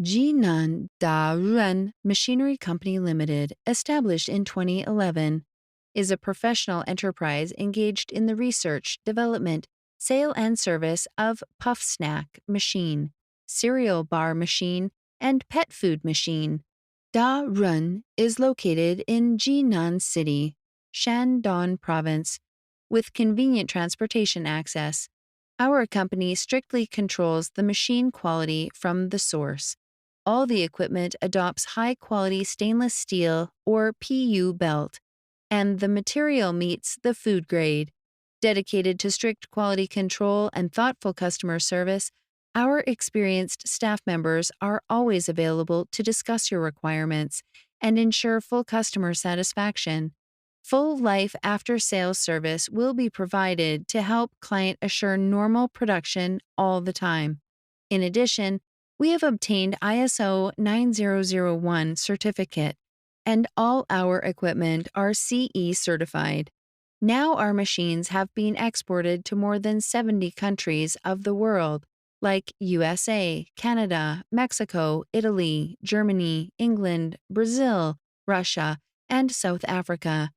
Jinan Darin Machinery Company Limited, established in 2011, is a professional enterprise engaged in the research, development, sale and service of puff snack machine, cereal bar machine, and pet food machine. Darin is located in Jinan City, Shandong Province, with convenient transportation access. Our company strictly controls the machine quality from the source. All the equipment adopts high-quality stainless steel or PU belt, and the material meets the food grade. Dedicated to strict quality control and thoughtful customer service, our experienced staff members are always available to discuss your requirements and ensure full customer satisfaction. Full life after-sales service will be provided to help client assure normal production all the time. In addition, we have obtained ISO 9001 certificate, and all our equipment are CE certified. Now our machines have been exported to more than 70 countries of the world, like USA, Canada, Mexico, Italy, Germany, England, Brazil, Russia, and South Africa.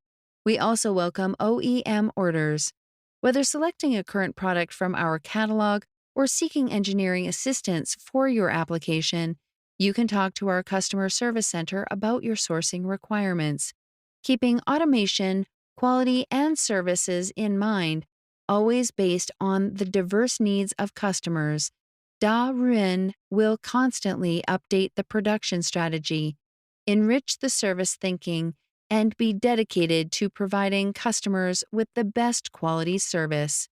We also welcome OEM orders. Whether selecting a current product from our catalog or seeking engineering assistance for your application, you can talk to our customer service center about your sourcing requirements. Keeping automation, quality, and services in mind, always based on the diverse needs of customers, Darin will constantly update the production strategy, enrich the service thinking, and be dedicated to providing customers with the best quality service.